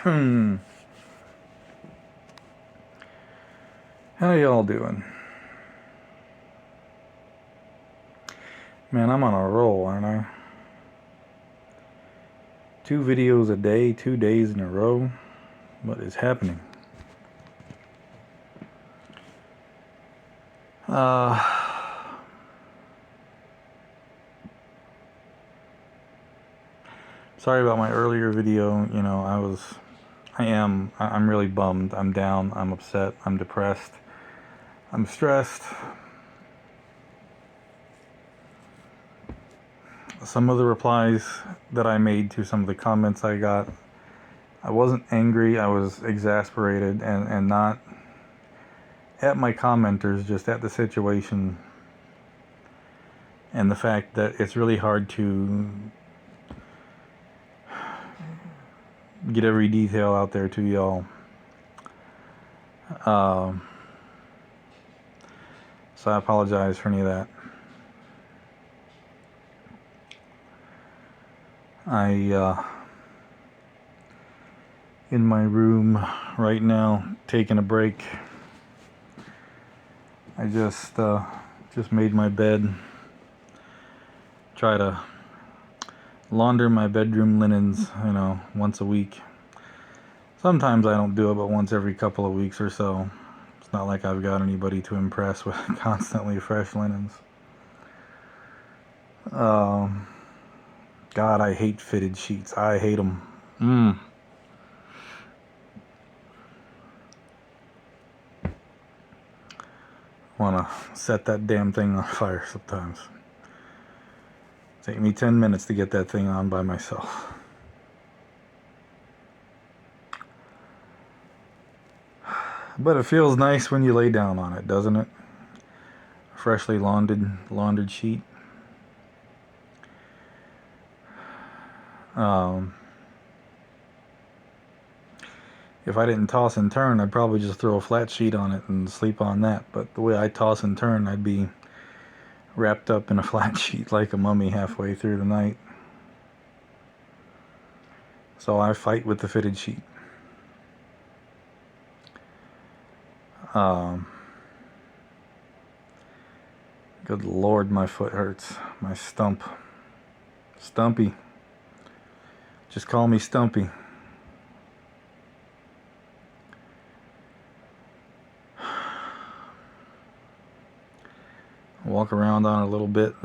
How y'all doing? Man, I'm on a roll, aren't I? 2 videos a day, 2 days in a row. What is happening? Sorry about my earlier video. You know, I'm really bummed. I'm down, I'm upset, I'm depressed, I'm stressed. Some of the replies that I made to some of the comments I got, I wasn't angry, I was exasperated, and not at my commenters, just at the situation and the fact that it's really hard to get every detail out there to y'all. So I apologize for any of that. In my room right now, taking a break. I just made my bed. Try to launder my bedroom linens, you know, once a week. Sometimes I don't do it, but once every couple of weeks or so. It's not like I've got anybody to impress with constantly fresh linens. God, I hate fitted sheets. I hate them. Want to set that damn thing on fire sometimes. Take me 10 minutes to get that thing on by myself. But it feels nice when you lay down on it, doesn't it? A freshly laundered sheet. If I didn't toss and turn, I'd probably just throw a flat sheet on it and sleep on that. But the way I toss and turn, I'd be wrapped up in a flat sheet like a mummy halfway through the night. So I fight with the fitted sheet. Good Lord, my foot hurts. My stump. Stumpy. Just call me Stumpy. Walk around on it a little bit.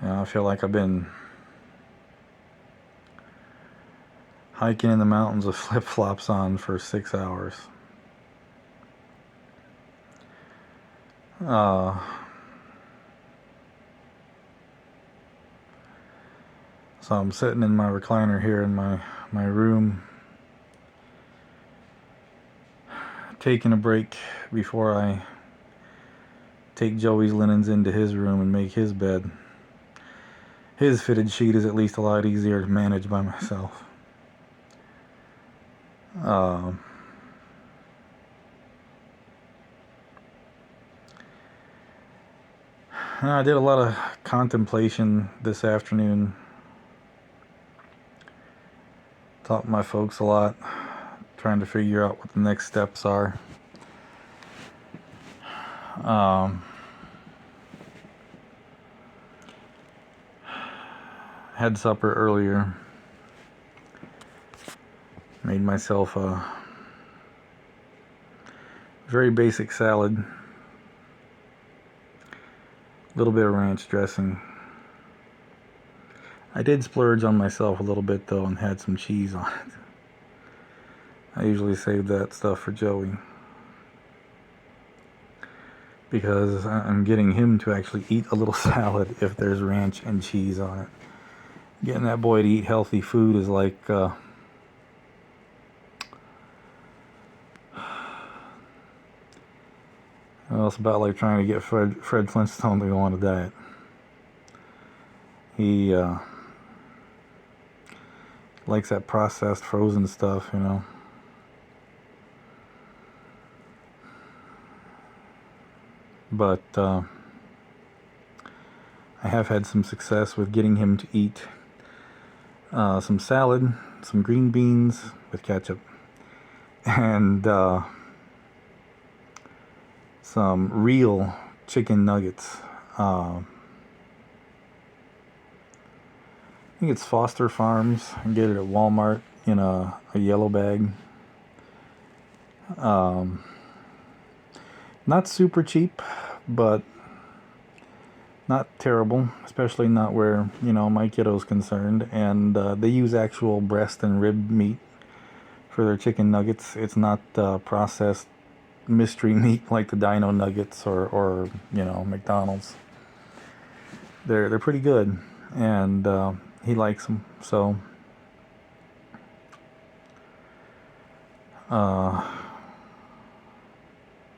I feel like I've been hiking in the mountains with flip-flops on for 6 hours. So I'm sitting in my recliner here in my room, taking a break before I take Joey's linens into his room and make his bed. His fitted sheet is at least a lot easier to manage by myself. I did a lot of contemplation this afternoon. Talked to my folks a lot, trying to figure out what the next steps are. Had supper earlier. Made myself a very basic salad. A little bit of ranch dressing. I did splurge on myself a little bit though and had some cheese on it. I usually save that stuff for Joey, because I'm getting him to actually eat a little salad if there's ranch and cheese on it. Getting that boy to eat healthy food is like well, it's about like trying to get Fred Flintstone to go on a diet. He likes that processed frozen stuff, you know. But I have had some success with getting him to eat some salad, some green beans with ketchup, and some real chicken nuggets. I think it's Foster Farms. I get it at Walmart in a yellow bag. Not super cheap, but not terrible, especially not where, my kiddo's concerned. And they use actual breast and rib meat for their chicken nuggets. It's not processed mystery meat like the Dino Nuggets or McDonald's. They're pretty good, and he likes them. So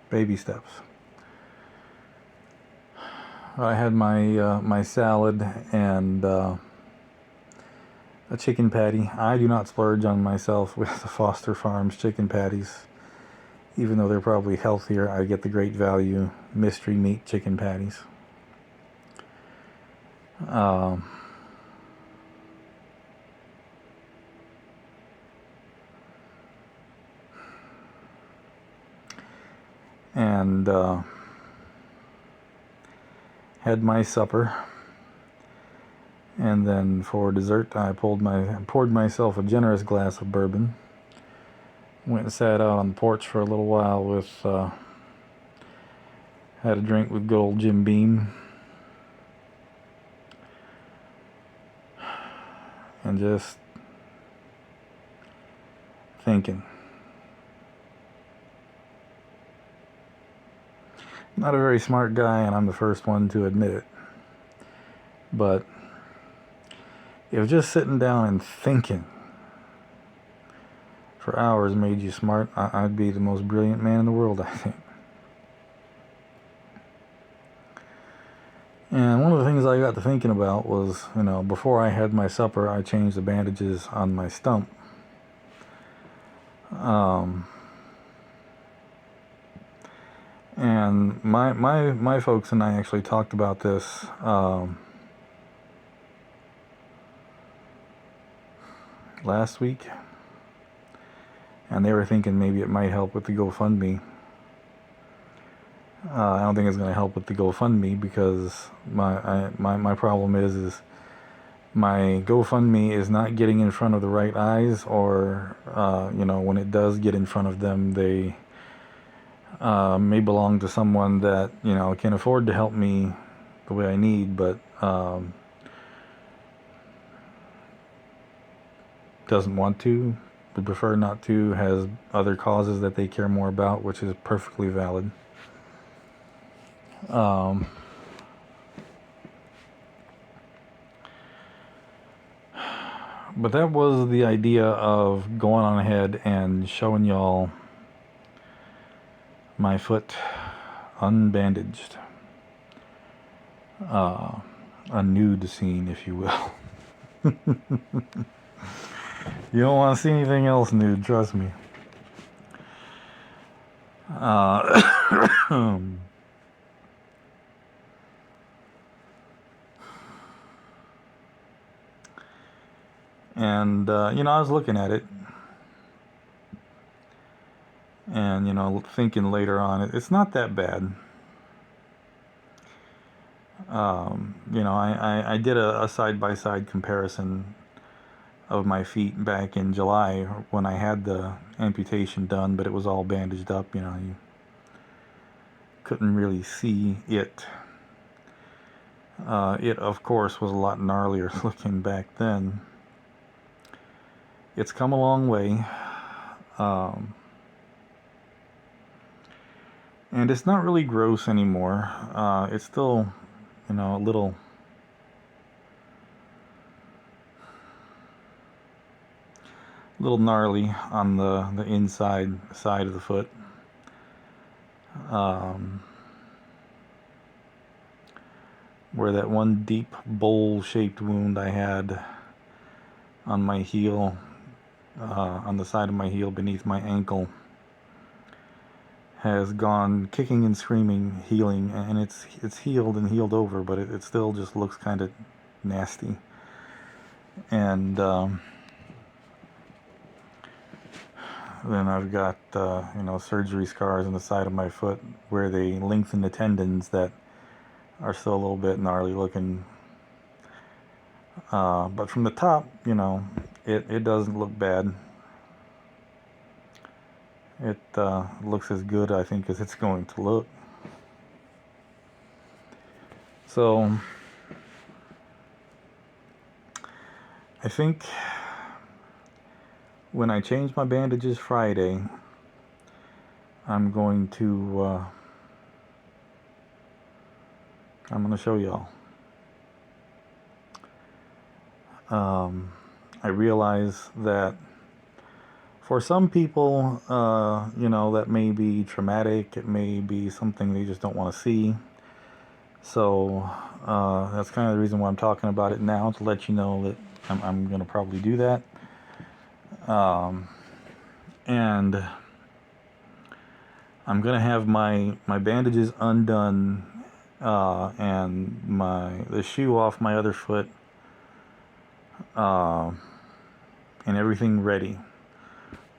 baby steps. I had my salad and a chicken patty. I do not splurge on myself with the Foster Farms chicken patties. Even though they're probably healthier, I get the great value mystery meat chicken patties. And had my supper, and then for dessert I poured myself a generous glass of bourbon. Went and sat out on the porch for a little while with had a drink with good old Jim Beam, and just thinking. Not a very smart guy, and I'm the first one to admit it. But if just sitting down and thinking for hours made you smart, I'd be the most brilliant man in the world, I think. And one of the things I got to thinking about was, before I had my supper, I changed the bandages on my stump. And my folks and I actually talked about this last week, and they were thinking maybe it might help with the GoFundMe. I don't think it's going to help with the GoFundMe because my problem is my GoFundMe is not getting in front of the right eyes, or when it does get in front of them, they may belong to someone that can afford to help me the way I need, but doesn't want to, would prefer not to, has other causes that they care more about, which is perfectly valid. But that was the idea of going on ahead and showing y'all my foot unbandaged. A nude scene, if you will. You don't want to see anything else nude, trust me. And I was looking at it, and thinking later on, it's not that bad. I did a side-by-side comparison of my feet back in July when I had the amputation done, but it was all bandaged up. You couldn't really see it. It, of course, was a lot gnarlier looking back then. It's come a long way. And it's not really gross anymore. It's still, a little gnarly on the inside side of the foot. Where that one deep bowl-shaped wound I had on my heel, on the side of my heel beneath my ankle, has gone kicking and screaming, healing, and it's healed and healed over, but it still just looks kind of nasty. And then I've got surgery scars on the side of my foot where they lengthen the tendons that are still a little bit gnarly looking. But from the top, it doesn't look bad. It looks as good, I think, as it's going to look. So I think when I change my bandages Friday, I'm going to show y'all. I realize that for some people, that may be traumatic. It may be something they just don't want to see. So that's kind of the reason why I'm talking about it now, to let you know that I'm going to probably do that. And I'm going to have my bandages undone and the shoe off my other foot and everything ready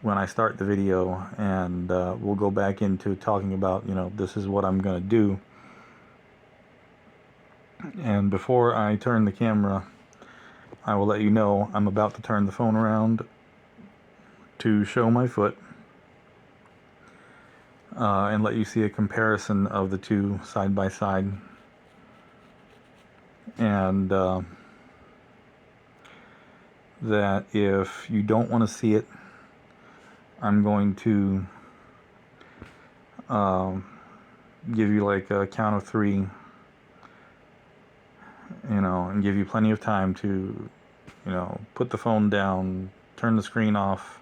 when I start the video, and we'll go back into talking about, this is what I'm going to do. And before I turn the camera, I will let you know I'm about to turn the phone around to show my foot and let you see a comparison of the two side by side. And that if you don't want to see it, I'm going to give you like a count of 3, and give you plenty of time to, put the phone down, turn the screen off,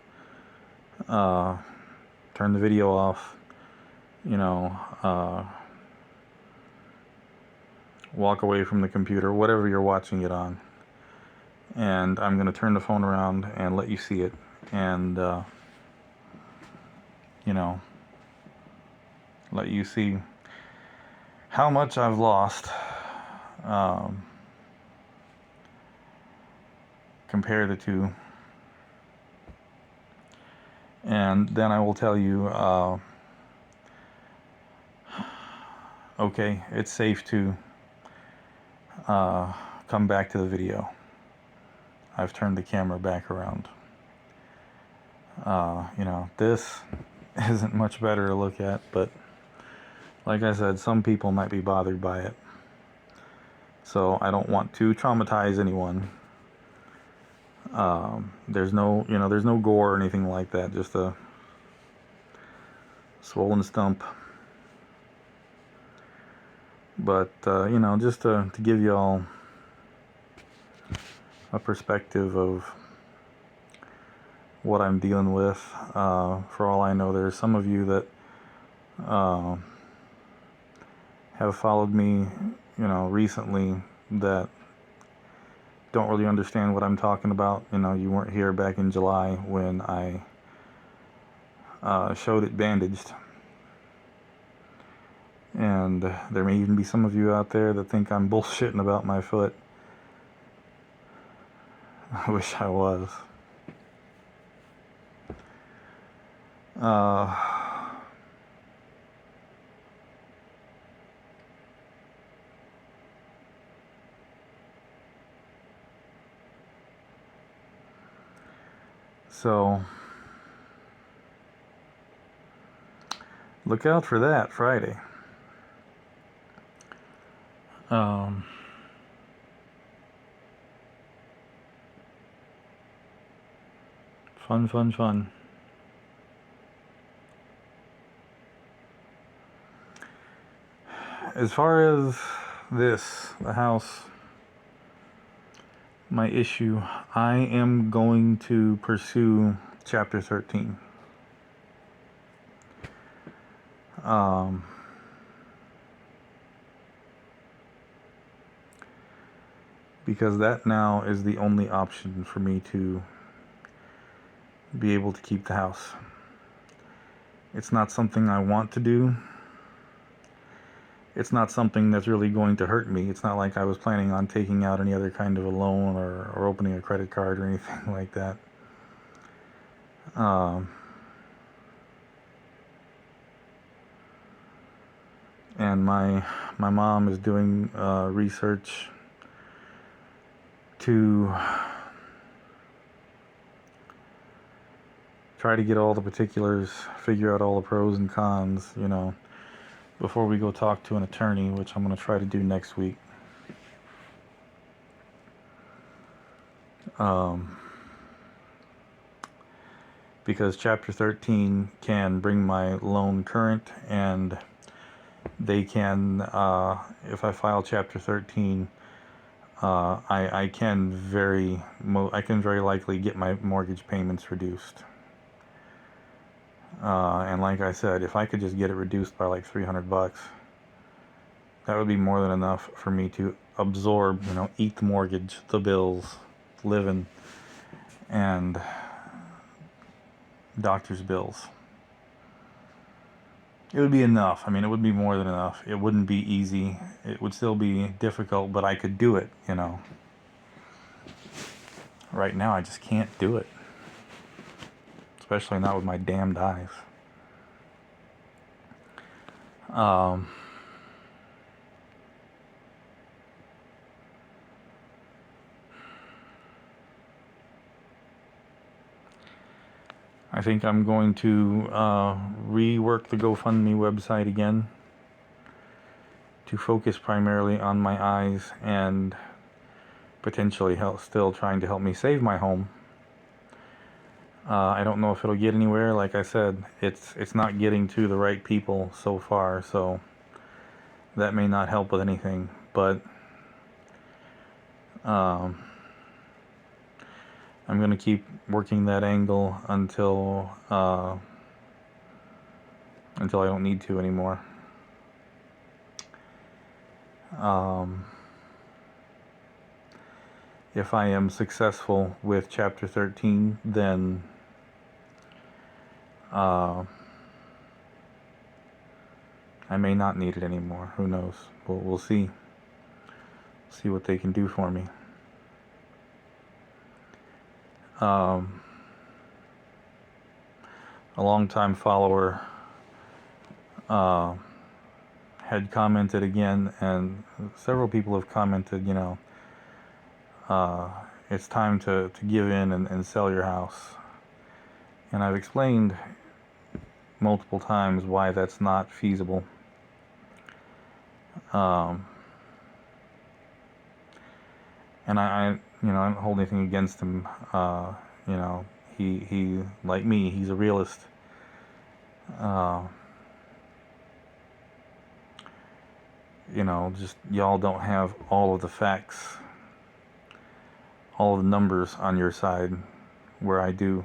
turn the video off, walk away from the computer, whatever you're watching it on. And I'm going to turn the phone around and let you see it, and let you see how much I've lost, compare the two, and then I will tell you, okay, it's safe to come back to the video. I've turned the camera back around. This isn't much better to look at, but like I said, some people might be bothered by it. So I don't want to traumatize anyone. There's no gore or anything like that, just a swollen stump. But, just to give you all a perspective of what I'm dealing with. For all I know, there's some of you that have followed me, recently, that don't really understand what I'm talking about. You weren't here back in July when I showed it bandaged. And there may even be some of you out there that think I'm bullshitting about my foot. I wish I was. So look out for that Friday. Fun. As far as the house, my issue, I am going to pursue Chapter 13. Because that now is the only option for me to be able to keep the house. It's not something I want to do. It's not something that's really going to hurt me. It's not like I was planning on taking out any other kind of a loan or opening a credit card or anything like that. and my mom is doing research to try to get all the particulars, figure out all the pros and cons, before we go talk to an attorney, which I'm going to try to do next week. Because Chapter 13 can bring my loan current, and they can, if I file Chapter 13, I can very likely get my mortgage payments reduced. And like I said, if I could just get it reduced by like $300, that would be more than enough for me to absorb, eat the mortgage, the bills, living, and doctor's bills. It would be enough. I mean, it would be more than enough. It wouldn't be easy. It would still be difficult, but I could do it, Right now, I just can't do it. Especially not with my damned eyes. I think I'm going to rework the GoFundMe website again to focus primarily on my eyes and potentially still trying to help me save my home. I don't know if it'll get anywhere. Like I said, it's not getting to the right people so far, so that may not help with anything. But I'm going to keep working that angle until I don't need to anymore. If I am successful with Chapter 13, then I may not need it anymore. Who knows? We'll see. See what they can do for me. A longtime follower had commented again, and several people have commented, it's time to give in and sell your house. And I've explained multiple times why that's not feasible. And I don't hold anything against him. He like me, he's a realist. Just y'all don't have all of the facts, all of the numbers on your side, where I do.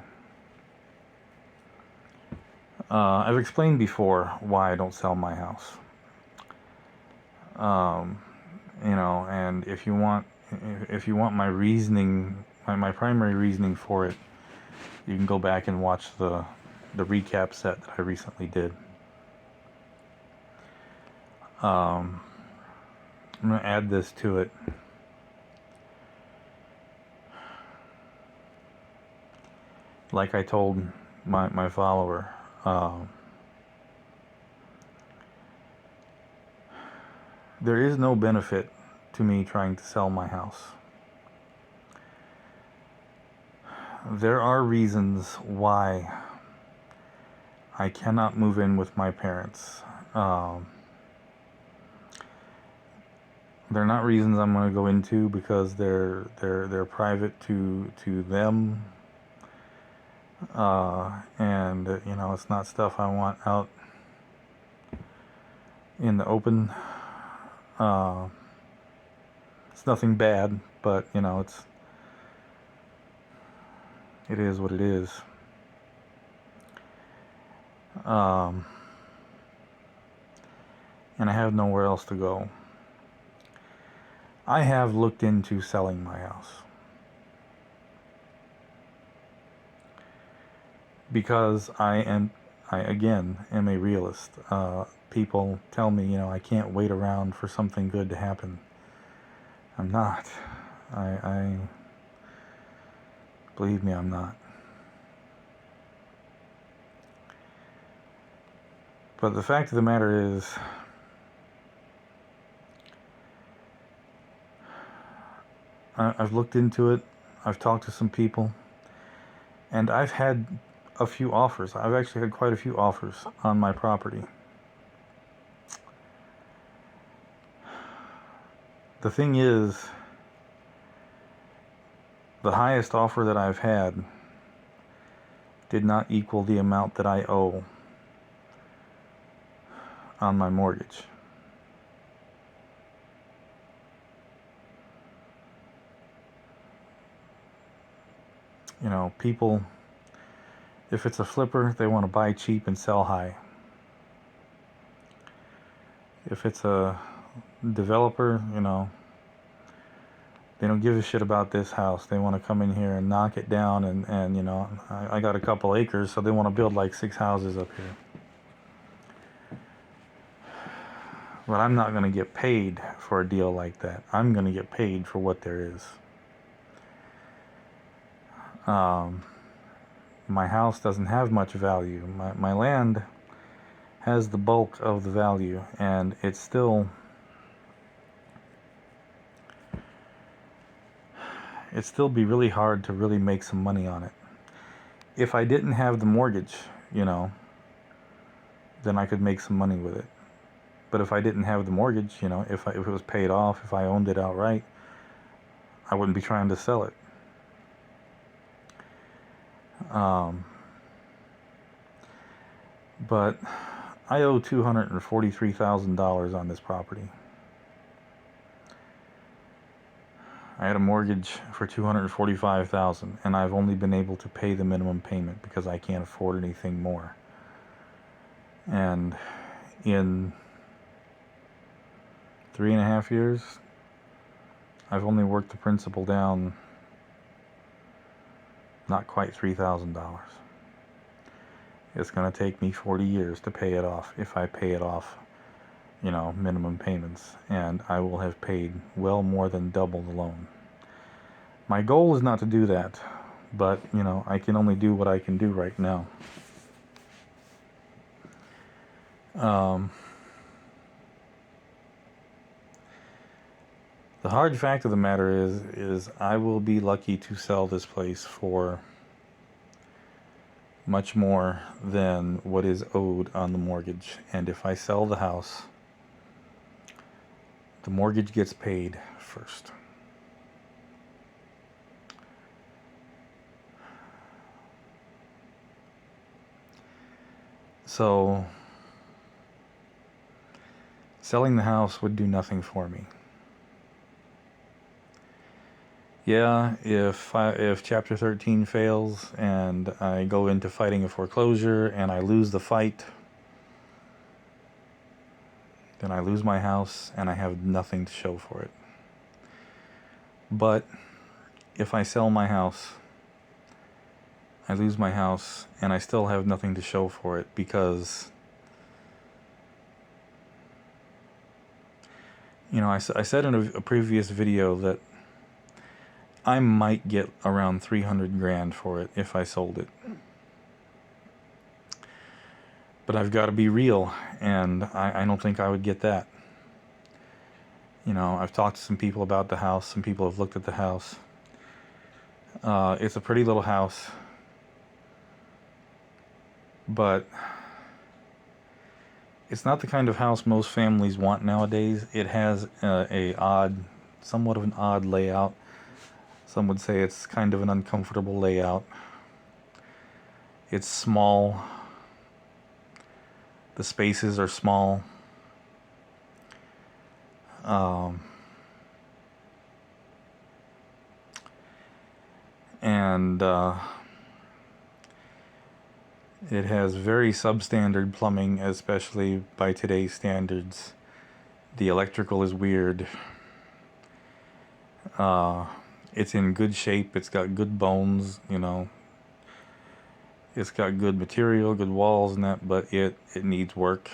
I've explained before why I don't sell my house. And if you want my reasoning, my primary reasoning for it, you can go back and watch the recap set that I recently did. I'm going to add this to it. Like I told my follower, there is no benefit to me trying to sell my house. There are reasons why I cannot move in with my parents. They're not reasons I'm going to go into, because they're private to them, and it's not stuff I want out in the open. It's nothing bad, but it is what it is. And I have nowhere else to go. I have looked into selling my house because I again am a realist. People tell me, I can't wait around for something good to happen. I'm not. I believe me, I'm not. But the fact of the matter is, I've looked into it. I've talked to some people, and I've had a few offers. I've actually had quite a few offers on my property. The thing is, the highest offer that I've had did not equal the amount that I owe on my mortgage. You know, people, if it's a flipper, they want to buy cheap and sell high. If it's a developer, you know, they don't give a shit about this house. They want to come in here and knock it down, and you know, I got a couple acres, so they want to build like 6 houses up here. But I'm not going to get paid for a deal like that. I'm going to get paid for what there is. My house doesn't have much value. My land has the bulk of the value, and it'd still be really hard to really make some money on it. If I didn't have the mortgage, you know, then I could make some money with it. But if I didn't have the mortgage, you know, if it was paid off, if I owned it outright, I wouldn't be trying to sell it. But I owe $243,000 on this property. I had a mortgage for $245,000, and I've only been able to pay the minimum payment because I can't afford anything more. And in 3.5 years, I've only worked the principal down not quite $3,000. It's going to take me 40 years to pay it off, if I pay it off, you know, minimum payments, and I will have paid well more than double the loan. My goal is not to do that, but, you know, I can only do what I can do right now. The hard fact of the matter is I will be lucky to sell this place for much more than what is owed on the mortgage. And if I sell the house, the mortgage gets paid first. So selling the house would do nothing for me. Yeah, if Chapter 13 fails and I go into fighting a foreclosure and I lose the fight, then I lose my house and I have nothing to show for it. But if I sell my house, I lose my house and I still have nothing to show for it, because, you know, I said in a previous video that I might get around 300 grand for it if I sold it. But I've got to be real, and I don't think I would get that. You know, I've talked to some people about the house. Some people have looked at the house. It's a pretty little house, but it's not the kind of house most families want nowadays. It has somewhat of an odd layout. Some would say it's kind of an uncomfortable layout. It's small. The spaces are small. And it has very substandard plumbing, especially by today's standards. The electrical is weird. It's in good shape. It's got good bones, you know. It's got good material, good walls and that, but it needs work.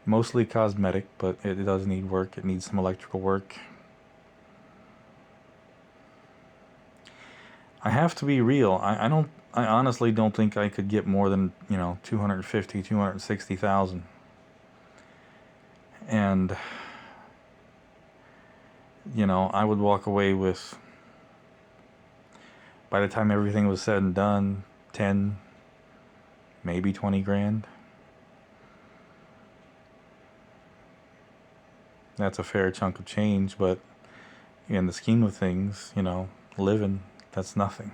Mostly cosmetic, but it does need work. It needs some electrical work. I have to be real. I honestly don't think I could get more than, you know, 250, 260,000. And I would walk away with, by the time everything was said and done, 10, maybe 20 grand. That's a fair chunk of change, but in the scheme of things, living, that's nothing.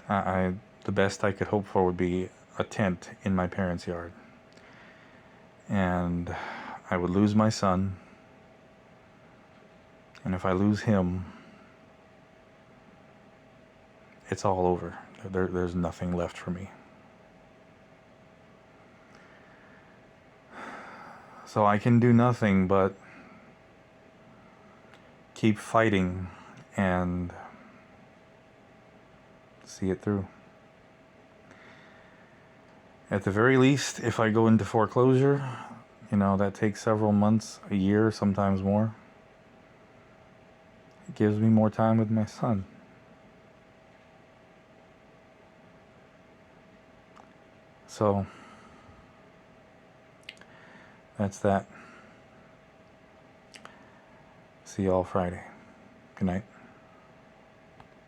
The best I could hope for would be a tent in my parents' yard. And I would lose my son. And if I lose him, it's all over. There's nothing left for me. So I can do nothing but keep fighting and see it through. At the very least, if I go into foreclosure, that takes several months, a year, sometimes more. It gives me more time with my son. So, that's that. See y'all Friday. Good night.